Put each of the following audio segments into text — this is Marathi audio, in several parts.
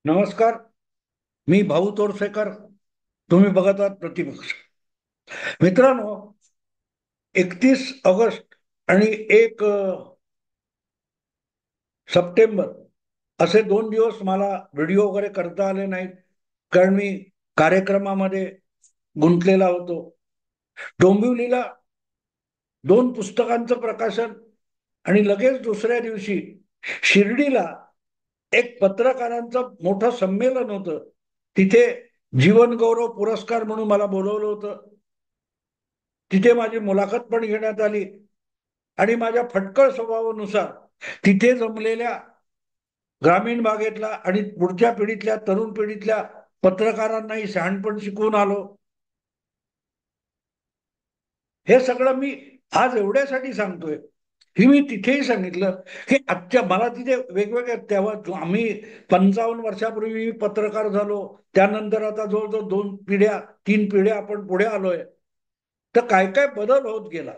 नमस्कार. मी भाऊ तोरसेकर. तुम्ही बघत आहात प्रतिपक्ष. मित्रांनो, 31 ऑगस्ट आणि 1 सप्टेंबर असे 2 दिवस मला व्हिडिओ वगैरे करता आले नाहीत, कारण मी कार्यक्रमामध्ये गुंतलेला होतो. डोंबिवलीला 2 पुस्तकांचं प्रकाशन आणि लगेच दुसऱ्या दिवशी शिर्डीला एक पत्रकारांचं मोठं संमेलन होतं. तिथे जीवन गौरव पुरस्कार म्हणून मला बोलवलं होतं. तिथे माझी मुलाखत पण घेण्यात आली आणि माझ्या फटकळ स्वभावानुसार तिथे जमलेल्या ग्रामीण भागातला आणि पुढच्या पिढीतल्या तरुण पिढीतल्या पत्रकारांनाही शहाणपण शिकवून आलो. हे सगळं मी आज एवढ्यासाठी सांगतोय की मी तिथेही सांगितलं की आजच्या मला तिथे वेगवेगळ्या तेव्हा आम्ही 55 वर्षापूर्वी मी पत्रकार झालो. त्यानंतर आता जवळजवळ 2 पिढ्या 3 पिढ्या आपण पुढे आलोय. तर काय काय बदल होत गेला,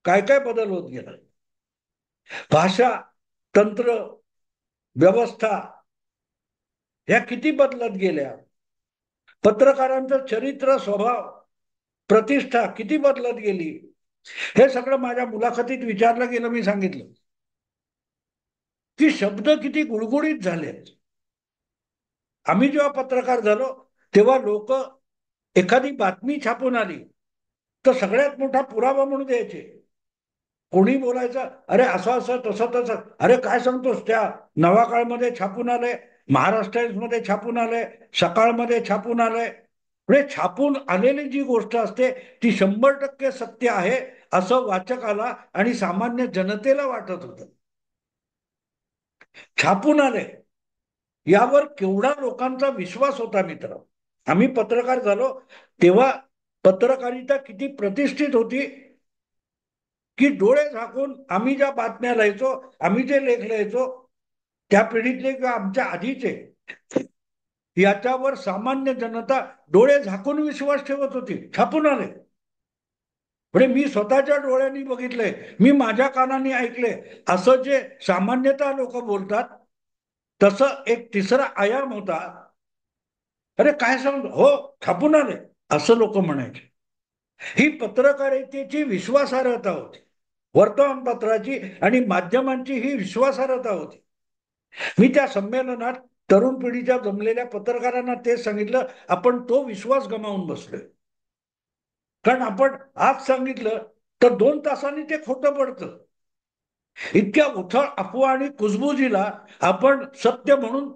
काय काय बदल होत गेला. भाषा, तंत्र, व्यवस्था ह्या किती बदलत गेल्या. पत्रकारांचं चरित्र, स्वभाव, प्रतिष्ठा किती बदलत गेली. हे सगळं माझ्या मुलाखतीत विचारलं गेलं. मी सांगितलं की शब्द किती गुळगुळीत झाले. आम्ही जेव्हा पत्रकार झालो तेव्हा लोक एखादी बातमी छापून आली तर सगळ्यात मोठा पुरावा म्हणून द्यायचे. कोणी बोलायचं, अरे असं असं तसं तसं, अरे काय सांगतोस, त्या नवाकाळमध्ये छापून आले, महाराष्ट्र मध्ये छापून आले, सकाळमध्ये छापून आले. म्हणजे छापून आलेली जी गोष्ट असते ती 100% सत्य आहे असं वाचकाला आणि सामान्य जनतेला वाटत होतं. छापून आले यावर केवढा लोकांचा विश्वास होता मित्र. आम्ही पत्रकार झालो तेव्हा पत्रकारिता किती प्रतिष्ठित होती की डोळे झाकून आम्ही ज्या बातम्या लिहायचो, आम्ही जे लेख लिहायचो, त्या पिढीतले किंवा आमच्या आधीचे, याच्यावर सामान्य जनता डोळे झाकून विश्वास ठेवत होती. छापून आले म्हणजे मी स्वतःच्या डोळ्यांनी बघितलंय, मी माझ्या कानाने ऐकले. असं जे सामान्यतः लोक बोलतात तसं एक तिसरा आयाम होता. अरे काय सांगतो, हो छापून आले असं लोक म्हणायचे. ही पत्रकारितेची विश्वासार्हता होती, वर्तमानपत्राची आणि माध्यमांची ही विश्वासार्हता होती. मी त्या संमेलनात तरुण पिढीच्या जमलेल्या पत्रकारांना तेच सांगितलं, आपण तो विश्वास गमावून बसलोय. कारण आपण आज सांगितलं तर 2 तासांनी ते खोटं पडतं. इतक्या उथळ अफवा आणि कुजबुजीला आपण सत्य म्हणून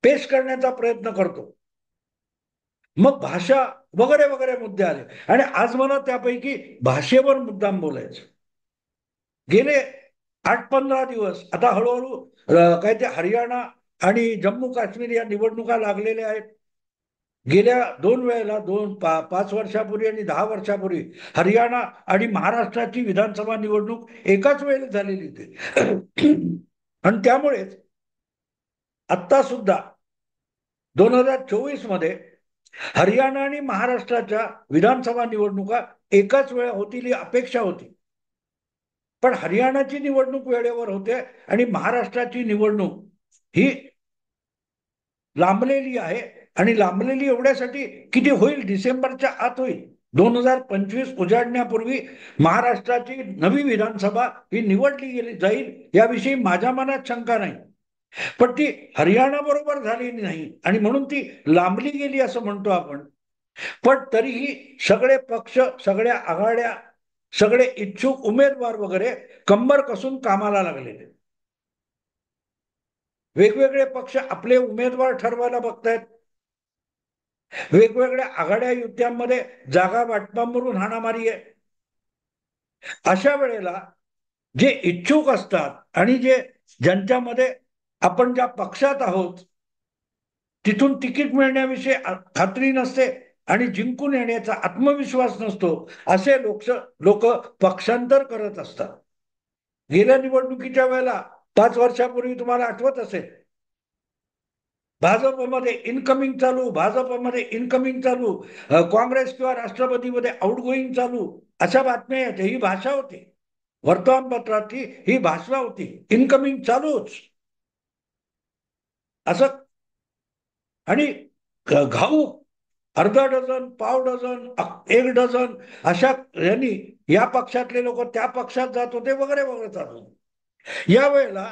पेश करण्याचा प्रयत्न करतो. मग भाषा वगैरे वगैरे मुद्दे आले आणि आज मला त्यापैकी भाषेवर मुद्दाम बोलायचं. गेले 8-15 दिवस आता हळूहळू काय ते हरियाणा आणि जम्मू काश्मीर या निवडणुका लागलेल्या आहेत. गेल्या 2 वेळेला 5 वर्षापूर्वी आणि 10 वर्षापूर्वी हरियाणा आणि महाराष्ट्राची विधानसभा निवडणूक एकाच वेळेला झालेली होती. आणि त्यामुळेच आत्ता सुद्धा 2024 मध्ये हरियाणा आणि महाराष्ट्राच्या विधानसभा निवडणुका एकाच वेळा होतील ही अपेक्षा होती. पण हरियाणाची निवडणूक वेळेवर होते आणि महाराष्ट्राची निवडणूक ही लांबलेली आहे. आणि लांबलेली एवढ्यासाठी किती होईल, डिसेंबरच्या आत होईल. 2025 उजाडण्यापूर्वी महाराष्ट्राची नवी विधानसभा ही निवडली गेली जाईल याविषयी माझ्या मनात शंका नाही. पण ती हरियाणा बरोबर झाली नाही आणि म्हणून ती लांबली गेली असं म्हणतो आपण. पण तरीही सगळे पक्ष, सगळ्या आघाड्या, सगळे इच्छुक उमेदवार वगैरे कंबर कसून कामाला लागलेले. वेगवेगळे पक्ष आपले उमेदवार ठरवायला बघतायत. वेगवेगळ्या आघाड्या युत्यांमध्ये जागा वाटपांवरून हाणामारी आहे. अशा वेळेला जे इच्छुक असतात आणि ज्यांच्यामध्ये आपण ज्या पक्षात आहोत तिथून तिकीट मिळण्याविषयी खात्री नसते आणि जिंकून येण्याचा आत्मविश्वास नसतो, असे लोक पक्षांतर करत असतात. गेल्या निवडणुकीच्या वेळेला 5 वर्षापूर्वी तुम्हाला आठवत असेल, भाजपमध्ये इनकमिंग चालू, भाजपमध्ये इनकमिंग चालू, काँग्रेस किंवा राष्ट्रवादीमध्ये आउटगोईंग चालू, अशा बातम्या यायच्या. ही भाषा होती वर्तमानपत्राची, ही भाषा होती, इनकमिंग चालूच. असं. आणि घाऊक अर्धा डझन, पाव डझन, एक डझन अशा यांनी या पक्षातले लोक त्या पक्षात जात होते वगैरे वगैरे चालू होते. यावेळेला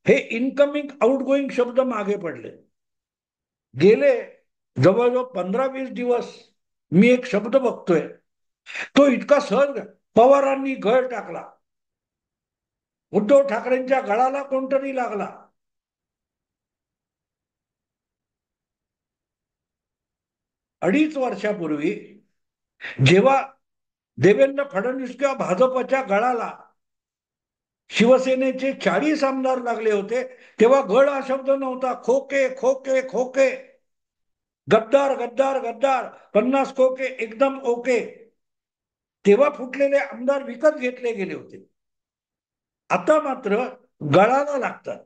हे इनकमिंग आउटगोईंग शब्द मागे पडले. गेले जवळजवळ 15-20 दिवस मी एक शब्द बघतोय, तो इतका सहज, पवारांनी गळ टाकला, उद्धव ठाकरेंच्या गळाला कोणतरी लागला. 2.5 वर्षापूर्वी जेव्हा देवेंद्र फडणवीस किंवा भाजपच्या गळाला शिवसेनेचे 40 आमदार लागले होते, तेव्हा गळ हा शब्द नव्हता. खोके खोके खोके, गद्दार गद्दार गद्दार, 50 खोके एकदम ओके. तेव्हा फुटलेले आमदार विकत घेतले गेले होते. आता मात्र गळाला लागतात.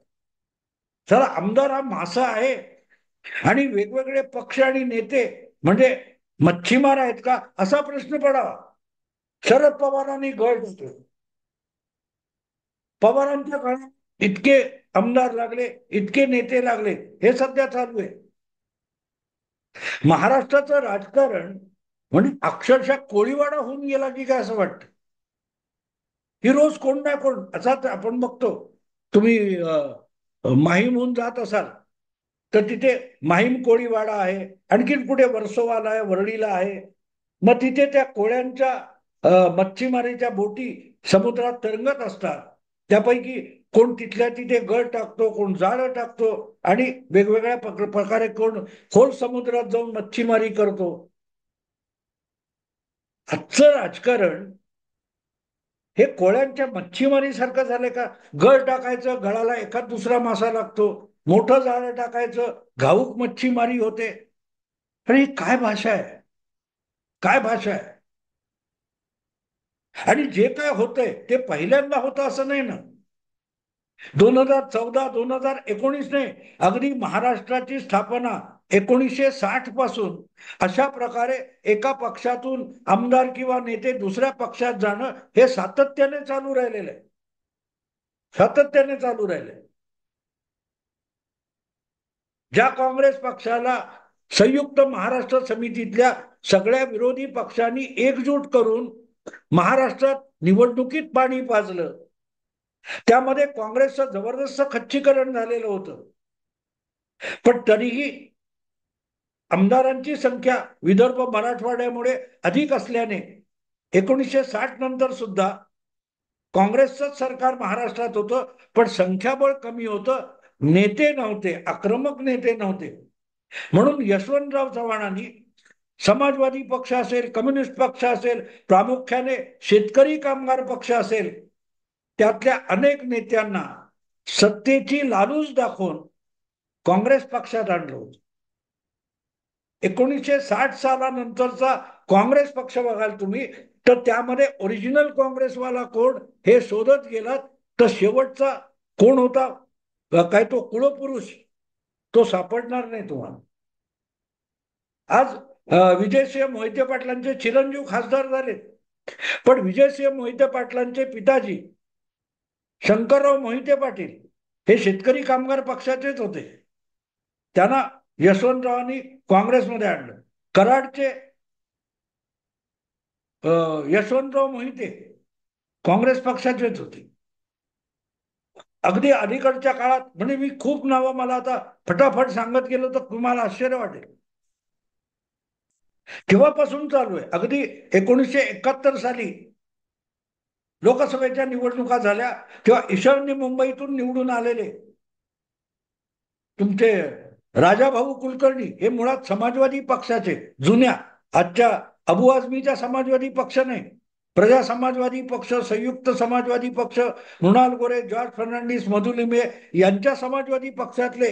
चला, आमदार हा मासा आहे आणि वेगवेगळे पक्ष आणि नेते म्हणजे मच्छीमार आहेत का, असा प्रश्न पडावा. शरद पवारांनी गळ घेतला, पवारांच्या काळात इतके आमदार लागले, इतके नेते लागले, हे सध्या चालू आहे. महाराष्ट्राचं राजकारण म्हणजे अक्षरशः कोळीवाडा होऊन गेला की काय असं वाटतं. ही रोज कोण ना कोण असाच आपण बघतो. तुम्ही माहीमहून जात असाल तर तिथे माहीम कोळीवाडा आहे, आणखीन पुढे वर्सोवाला आहे, वरळीला आहे. मग तिथे त्या कोळ्यांच्या मच्छीमारीच्या बोटी समुद्रात तरंगत असतात. त्यापैकी कोण तिथल्या तिथे गळ टाकतो, कोण जाळं टाकतो आणि वेगवेगळ्या प्रकारे कोण खोल समुद्रात जाऊन मच्छीमारी करतो. आजचं राजकारण हे कोळ्यांच्या मच्छीमारीसारखं झालंय का? गळ टाकायचं, गळाला एखाद दुसरा मासा लागतो, मोठं जाळं टाकायचं, घाऊक मच्छीमारी होते. अरे ही काय भाषा आहे, काय भाषा आहे? आणि जे काय होतंय ते पहिल्यांदा होतं असं नाही ना. 2014, 2019 ने अगदी महाराष्ट्राची स्थापना 1960 पासून अशा प्रकारे एका पक्षातून आमदार किंवा नेते दुसऱ्या पक्षात जाणं हे सातत्याने चालू राहिलेलं आहे, सातत्याने चालू राहिले. ज्या काँग्रेस पक्षाला संयुक्त महाराष्ट्र समितीतल्या सगळ्या विरोधी पक्षांनी एकजूट करून महाराष्ट्रात निवडणुकीत पाणी पाजलं, त्यामध्ये काँग्रेसचं जबरदस्त खच्चीकरण झालेलं होतं. पण तरीही आमदारांची संख्या विदर्भ मराठवाड्यामुळे अधिक असल्याने 1960 नंतर सुद्धा काँग्रेसच सरकार महाराष्ट्रात होतं, पण संख्याबळ कमी होतं, नेते नव्हते, आक्रमक नेते नव्हते. म्हणून यशवंतराव चव्हाणांनी समाजवादी पक्ष असेल, कम्युनिस्ट पक्ष असेल, प्रामुख्याने शेतकरी कामगार पक्ष असेल, त्यातल्या अनेक नेत्यांना सत्तेची लालूच दाखवून काँग्रेस पक्षात आणलं होतं. 1960 सालानंतरचा काँग्रेस पक्ष बघाल तुम्ही, तर त्यामध्ये ओरिजिनल काँग्रेसवाला कोण हे शोधत गेलात तर शेवटचा कोण होता, काय तो कुळपुरुष, तो सापडणार नाही तुम्हाला. आज विजयसिंह मोहिते पाटलांचे चिरंजीव खासदार झाले, पण विजयसिंह मोहिते पाटलांचे पिताजी शंकरराव मोहिते पाटील हे शेतकरी कामगार पक्षाचेच होते. त्यांना यशवंतरावांनी काँग्रेसमध्ये आणलं. कराडचे यशवंतराव मोहिते काँग्रेस पक्षाचेच होते. अगदी अलीकडच्या काळात म्हणजे मी खूप नावं मला आता फटाफट सांगत गेलो तर तुम्हाला आश्चर्य वाटेल. तेव्हापासून चालू आहे. अगदी 1971 साली लोकसभेच्या निवडणुका झाल्या तेव्हा ईशान्य मुंबईतून निवडून आलेले तुमचे राजाभाऊ कुलकर्णी हे मुळात समाजवादी पक्षाचे, जुन्या, आजच्या अबू आझमीच्या समाजवादी पक्ष नाही, प्रजा समाजवादी पक्ष, संयुक्त समाजवादी पक्ष, मृणाल गोरे, जॉर्ज फर्नांडिस, मधु लिंबे यांच्या समाजवादी पक्षातले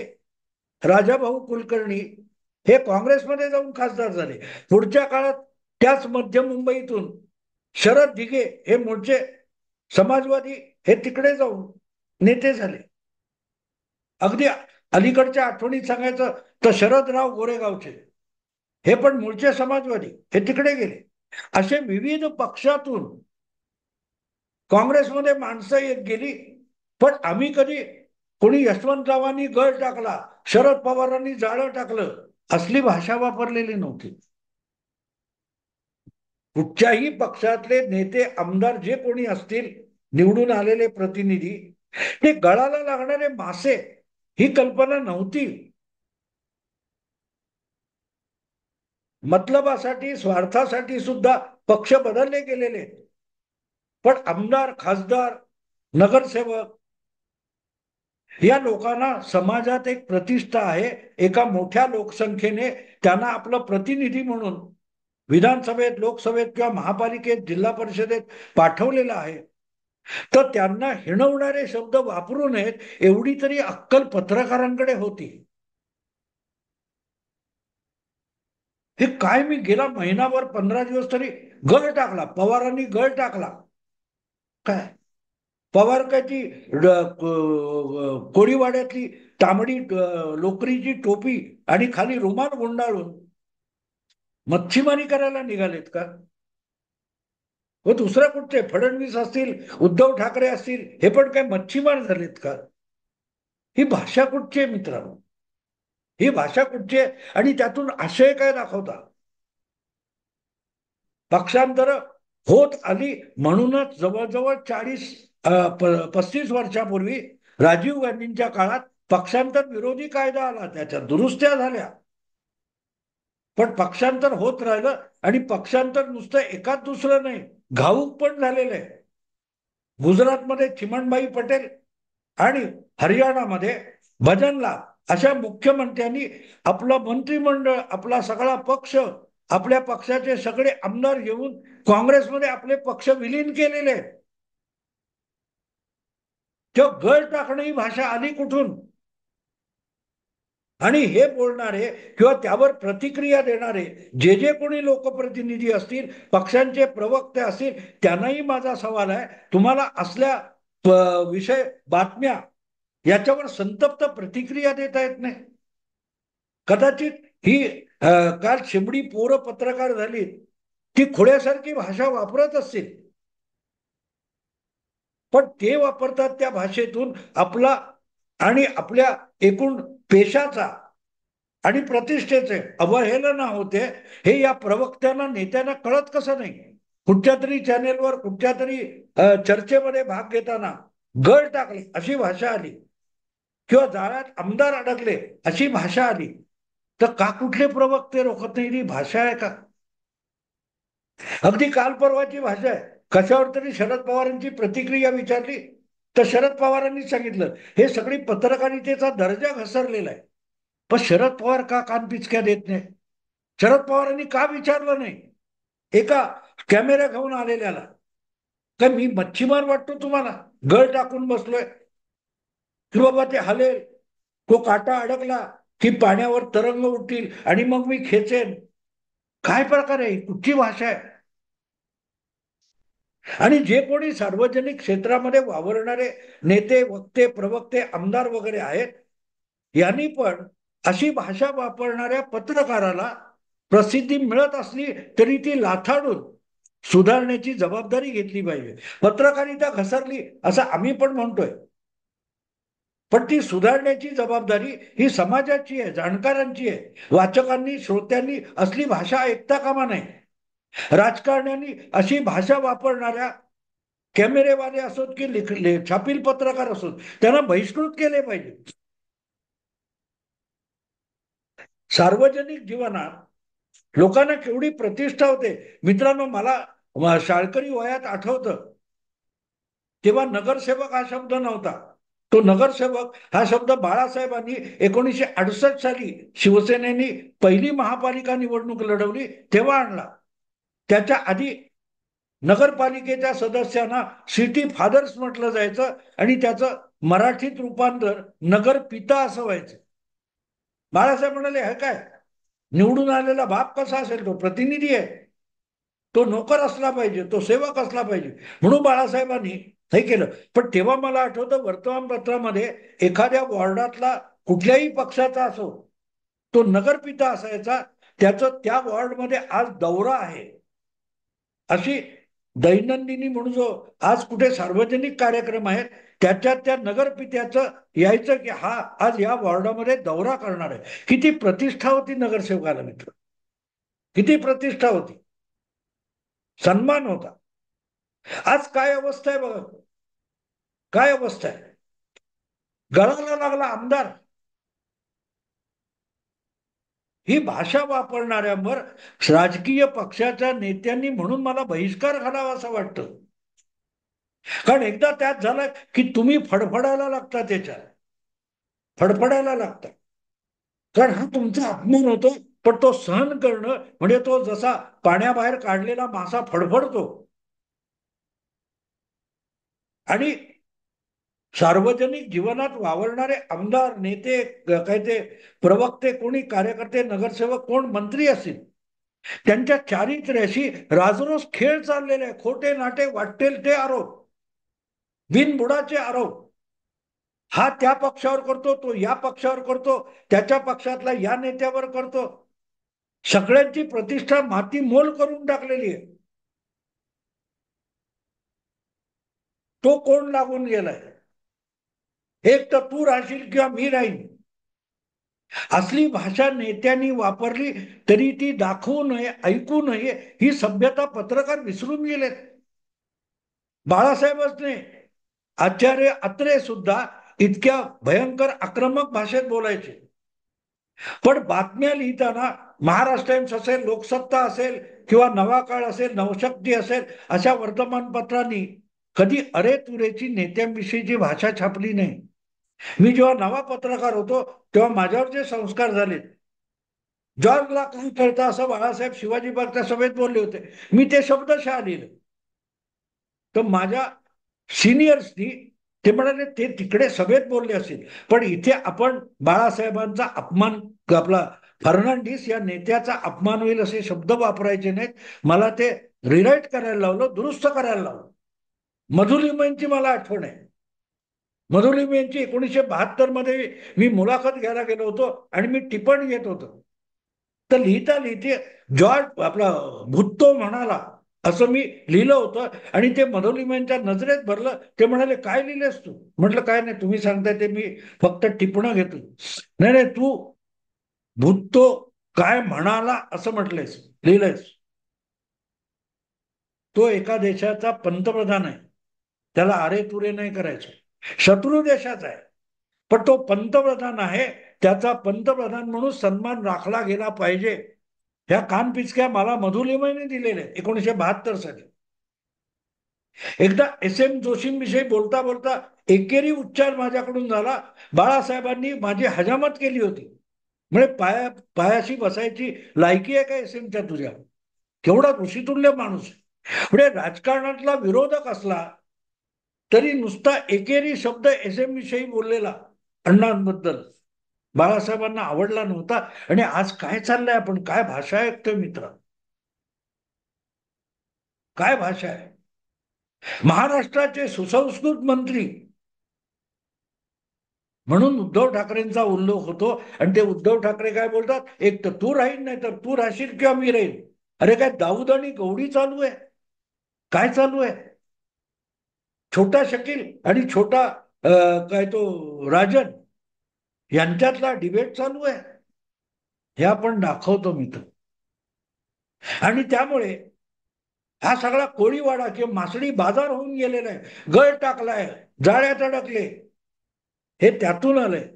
राजाभाऊ कुलकर्णी हे काँग्रेसमध्ये जाऊन खासदार झाले. पुढच्या काळात त्याच मध्य मुंबईतून शरद दिघे हे मूळचे समाजवादी हे तिकडे जाऊन नेते झाले. अगदी अलीकडच्या आठवणीत सांगायचं तर शरदराव गोरेगावचे हे पण मूळचे समाजवादी हे तिकडे गेले. असे विविध पक्षातून काँग्रेसमध्ये माणसं येत गेली, पण आम्ही कधी कोणी यशवंतरावांनी गळ टाकला, शरद पवारांनी जाळं टाकलं, असली भाषा वापरलेली नव्हती. कुठच्याही पक्षातले नेते आमदार जे कोणी असतील, निवडून आलेले प्रतिनिधी, ते गळाला लागणारे मासे ही कल्पना नव्हती. मतलबासाठी, स्वार्थासाठी सुद्धा पक्ष बदलले गेलेले. पण आमदार, खासदार, नगरसेवक या लोकांना समाजात एक प्रतिष्ठा आहे. एका मोठ्या लोकसंख्येने त्यांना आपलं प्रतिनिधी म्हणून विधानसभेत, लोकसभेत किंवा महापालिकेत, जिल्हा परिषदेत पाठवलेलं आहे. तर त्यांना हिणवणारे शब्द वापरू नयेत एवढी तरी अक्कल पत्रकारांकडे होती. हे काय, मी गेला महिनाभर 15 दिवस तरी गळ टाकला, पवारांनी गळ टाकला. काय पवार काय ती कोळीवाड्यातली तांबडी लोकरीची टोपी आणि खाली रुमाल गुंडाळून मच्छीमारी करायला निघालेत का? व दुसरा कुठचे फडणवीस असतील, उद्धव ठाकरे असतील, हे पण काय मच्छीमार झालेत का? ही भाषा कुठची आहे मित्रांनो? ही भाषा कुठची आहे? आणि त्यातून आशय काय दाखवता? पक्षांतर होत आली म्हणूनच जवळजवळ 35 वर्षापूर्वी राजीव गांधींच्या काळात पक्षांतर विरोधी कायदा आला, त्याच्या दुरुस्त्या झाल्या. पण पक्षांतर होत राहिलं आणि पक्षांतर नुसतं एकाच दुसरं नाही, घाऊक पण झालेलं आहे. गुजरातमध्ये चिमणबाई पटेल आणि हरियाणामध्ये भजनलाल अशा मुख्यमंत्र्यांनी आपलं मंत्रिमंडळ, आपला सगळा पक्ष, आपल्या पक्षाचे सगळे आमदार घेऊन काँग्रेसमध्ये आपले पक्ष विलीन केलेले. तेव्हा गळ टाकणं ही भाषा आली कुठून? आणि हे बोलणारे किंवा त्यावर प्रतिक्रिया देणारे जे जे कोणी लोकप्रतिनिधी असतील, पक्षांचे प्रवक्ते असतील, त्यांनाही माझा सवाल आहे, तुम्हाला असल्या विषय, बातम्या याच्यावर संतप्त प्रतिक्रिया देता येत नाही? कदाचित ही काल शिमडी पोरं पत्रकार झाली, ती खोड्यासारखी भाषा वापरत असतील, पण ते वापरतात त्या भाषेतून आपला आणि आपल्या एकूण पेशाचा आणि प्रतिष्ठेचे अवहेलना होते. हे या प्रवक्त्यांना, नेत्यांना कळत कसं नाही? कुठच्या तरी चॅनेलवर, कुठच्या तरी चर्चेमध्ये भाग घेताना गळ टाकले अशी भाषा आली, किंवा जाळ्यात आमदार अडकले अशी भाषा आली, तर का कुठले प्रवक्ते रोखत नाही? ही भाषा आहे का? अगदी काल परवाची भाषा आहे. कशावर तरी शरद पवारांची प्रतिक्रिया विचारली, तर शरद पवारांनी सांगितलं हे सगळी पत्रकारितेचा दर्जा घसरलेला आहे. पण शरद पवार का कानपिचक्या देत नाही? शरद पवारांनी का विचारलं नाही एका कॅमेरा घेऊन आलेल्याला, काय मी मच्छीमार वाटतो तुम्हाला, गळ टाकून बसलोय, की बाबा ते हलेल, तो काटा अडकला की पाण्यावर तरंग उठतील आणि मग मी खेचेन? काय प्रकार आहे? कुठची भाषा आहे? आणि जे कोणी सार्वजनिक क्षेत्रामध्ये वावरणारे नेते, वक्ते, प्रवक्ते, आमदार वगैरे आहेत, यांनी पण अशी भाषा वापरणाऱ्या पत्रकाराला प्रसिद्धी मिळत असली तरी ती लाथाडून सुधारण्याची जबाबदारी घेतली पाहिजे. पत्रकारिता घसरली असं आम्ही पण म्हणतोय, पण ती सुधारण्याची जबाबदारी ही समाजाची आहे, जाणकारांची आहे. वाचकांनी, श्रोत्यांनी असली भाषा ऐकता कामा नये. राजकारण्यांनी अशी भाषा वापरणाऱ्या कॅमेरेवाले असोत की छापील पत्रकार असोत, त्यांना बहिष्कृत केले पाहिजे. सार्वजनिक जीवनात लोकांना केवढी प्रतिष्ठा होते मित्रांनो. मला शाळकरी वयात आठवतं, तेव्हा नगरसेवक हा शब्द नव्हता. तो नगरसेवक हा शब्द बाळासाहेबांनी 1968 साली शिवसेनेनी पहिली महापालिका निवडणूक लढवली तेव्हा आणला. त्याच्या आधी नगरपालिकेच्या सदस्यांना सिटी फादर्स म्हटलं जायचं आणि त्याचं मराठीत रूपांतर नगरपिता असं व्हायचं. बाळासाहेब म्हणाले, हे काय, निवडून आलेला बाप कसा असेल? तो प्रतिनिधी आहे, तो नोकर असला पाहिजे, तो सेवक असला पाहिजे, म्हणून बाळासाहेबांनी हे केलं. पण तेव्हा मला आठवतं वर्तमानपत्रामध्ये एखाद्या वॉर्डातला कुठल्याही पक्षाचा असो, तो नगरपिता असायचा. त्याचं त्या वॉर्डमध्ये आज दौरा आहे अशी दैनंदिनी म्हणून जो आज कुठे सार्वजनिक कार्यक्रम आहेत, त्याच्यात त्या नगरपित्याचं यायचं की हा आज या वॉर्डामध्ये दौरा करणार आहे. किती प्रतिष्ठा होती नगरसेवकाला मित्र, किती प्रतिष्ठा होती, सन्मान होता. आज काय अवस्था आहे बघा, काय अवस्था आहे. गळाला लागला आमदार. ही भाषा वापरणाऱ्यांवर राजकीय पक्षाच्या नेत्यांनी म्हणून मला बहिष्कार घालावा असं वाटतं. कारण एकदा त्यात झालं की तुम्ही फडफडायला लागता, त्याच्यात फडफडायला लागता. कारण हा तुमचा अपमान होतो, पण तो सहन करणं म्हणजे तो जसा पाण्याबाहेर काढलेला मासा फडफडतो. आणि सार्वजनिक जीवनात वावरणारे आमदार, नेते, काय ते प्रवक्ते, कोणी कार्यकर्ते, नगरसेवक, कोण मंत्री असतील, त्यांच्या चारित्र्याशी राजरोस खेळ चाललेले आहे. खोटे नाटे वाटेल ते आरोप, बिनबुडाचे आरोप. हा त्या पक्षावर करतो, तो या पक्षावर करतो, त्याच्या पक्षातला या नेत्यावर करतो. सगळ्यांची प्रतिष्ठा माती मोल करून टाकलेली आहे. तो कोण लागून गेलाय. एक तर तू राहशील किंवा मी राहीन, असली भाषा नेत्यांनी वापरली तरी ती दाखवू नये, ऐकू नये, ही सभ्यता पत्रकार विसरून गेलेत. बाळासाहेबच नाही, आचार्य अत्रे सुद्धा इतक्या भयंकर आक्रमक भाषेत बोलायचे. पण बातम्या लिहिताना महाराष्ट्र टाइम्स असेल, लोकसत्ता असेल किंवा नवा काळ असेल, नवशक्ती असेल, अशा वर्तमानपत्रांनी कधी अरे तुरेची नेत्यांविषयीची भाषा छापली नाही. मी जेव्हा नवा पत्रकार होतो तेव्हा माझ्यावर जे संस्कार झाले, जॉर्जला काय कळतं असं बाळासाहेब शिवाजी पार्कच्या सभेत बोलले होते, मी ते शब्दशः लिहिले. तर माझ्या सिनियर्सनी ते म्हणाले ते तिकडे सभेत बोलले असेल, पण इथे आपण बाळासाहेबांचा अपमान, आपला फर्नांडिस या नेत्याचा अपमान होईल असे शब्द वापरायचे नाहीत. मला ते रिराईट करायला लावलं, दुरुस्त करायला लावलं. मधुलिमांची मला आठवण आहे. मधुलिमांची 1972 मध्ये मी मुलाखत घ्यायला गेलो होतो आणि मी टिप्पणी घेत होतो. तर लिहिता लिहिते जॉर्ज आपला भुत्तो म्हणाला असं मी लिहिलं होतं आणि ते मधुलिमांच्या नजरेत भरलं. ते म्हणाले काय लिहिलेस तू. म्हटलं काय नाही, तुम्ही सांगताय ते मी फक्त टिपणं घेतो. नाही नाही, तू भुत्तो काय म्हणाला असं म्हटलेस, लिहिलंयस. तो एका देशाचा पंतप्रधान आहे, त्याला अरे तुरे नाही करायचं. शत्रू देशाचा आहे, पण तो पंतप्रधान आहे, त्याचा पंतप्रधान म्हणून सन्मान राखला गेला पाहिजे. ह्या कानपिचक्या मला मधुलिमाने दिलेल्या 1972 साली. एकदा एस एम जोशींविषयी बोलता बोलता एकेरी उच्चार माझ्याकडून झाला. बाळासाहेबांनी माझी हजामत केली होती. म्हणजे पायाशी बसायची लायकी आहे का एस एमच्या तुझ्या. केवढा ऋषितुल्य माणूस. म्हणजे राजकारणातला विरोधक असला तरी नुसता एकेरी शब्द एस एम विषयी बोललेला अण्णांबद्दल बाळासाहेबांना आवडला नव्हता. आणि आज काय चाललंय, आपण काय भाषा ऐकतोय मित्र, काय भाषा आहे. महाराष्ट्राचे सुसंस्कृत मंत्री म्हणून उद्धव ठाकरेंचा उल्लेख होतो. आणि ते उद्धव ठाकरे काय बोलतात, एक तर तू राहील, नाही तर तू राहशील किंवा मी राहील. अरे काय दाऊद आणि गवडी चालू आहे, काय चालू आहे. छोटा शकील आणि छोटा काय तो राजन यांच्यातला डिबेट चालू आहे. हे आपण दाखवतो मित्र. आणि त्यामुळे हा सगळा कोळीवाडा किंवा मासळी बाजार होऊन गेलेला आहे. गळ टाकलाय, जाळ्यात अडकले, हे त्यातून आलंय.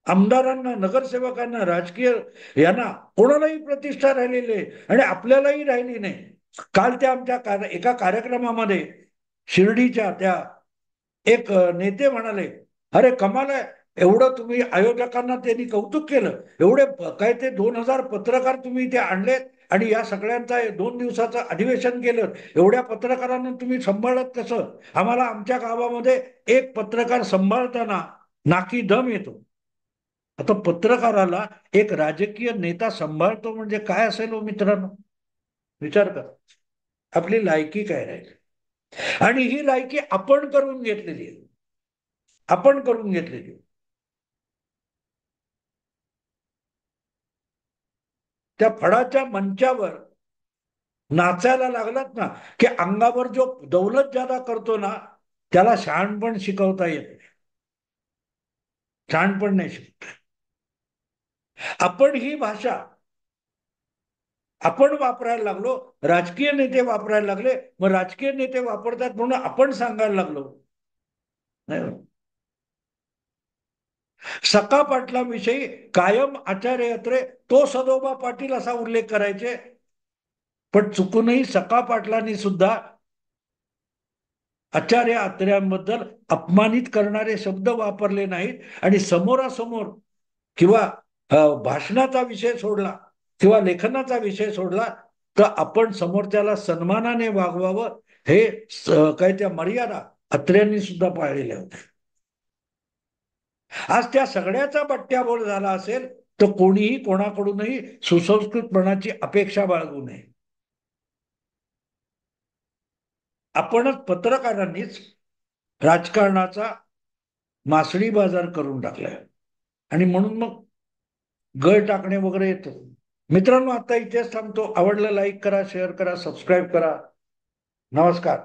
आमदारांना, नगरसेवकांना, राजकीय यांना कोणालाही प्रतिष्ठा राहिलेली आहे आणि आपल्यालाही राहिली नाही. काल त्या आमच्या एका कार्यक्रमामध्ये शिर्डीच्या त्या एक नेते म्हणाले, अरे कमाल आहे, एवढं तुम्ही आयोजकांना त्यांनी कौतुक केलं, एवढे काय ते 2000 पत्रकार तुम्ही इथे आणलेत आणि या सगळ्यांचा 2 दिवसाचं अधिवेशन केलं, एवढ्या पत्रकारांना तुम्ही सांभाळत कसं. आम्हाला आमच्या गावामध्ये एक पत्रकार सांभाळताना नाकी दम येतो. आता पत्रकाराला एक राजकीय नेता सांभाळतो म्हणजे काय असेल हो मित्रांनो, विचार करा. आपली लायकी काय राहील. आणि ही लायकी आपण करून घेतलेली आहे, आपण करून घेतलेली. त्या फडाच्या मंचावर नाचायला लागलात ना की अंगावर जो दौलत ज्यादा करतो ना त्याला शहाणपण शिकवता येत नाही. शहाणपण नाही शिकत. आपण ही भाषा आपण वापरायला लागलो, राजकीय नेते वापरायला लागले, मग राजकीय नेते वापरतात म्हणून आपण सांगायला लागलो. नाही. सखा पाटलाविषयी कायम आचार्य अत्रे तो सदोबा पाटील असा उल्लेख करायचे, पण चुकूनही सखा पाटलांनी सुद्धा आचार्य अत्र्यांबद्दल अपमानित करणारे शब्द वापरले नाहीत. आणि समोरासमोर किंवा भाषणाचा विषय सोडला किंवा लेखनाचा विषय सोडला तर आपण समोरच्याला सन्मानाने वागवावं, हे काय त्या मर्यादा अत्र्यांनी सुद्धा पाळलेल्या होत्या. आज त्या सगळ्याचा बट्ट्याबोळ झाला असेल तर कोणीही कोणाकडूनही सुसंस्कृतपणाची अपेक्षा बाळगू नये. आपणच पत्रकारांनीच राजकारणाचा मासळी बाजार करून टाकलाय आणि म्हणून मग गळ टाकणे वगैरे येतं. मित्रांनो, आता इथेच थांबतो. आवडलं लाईक करा, शेअर करा, सबस्क्राईब करा. नमस्कार.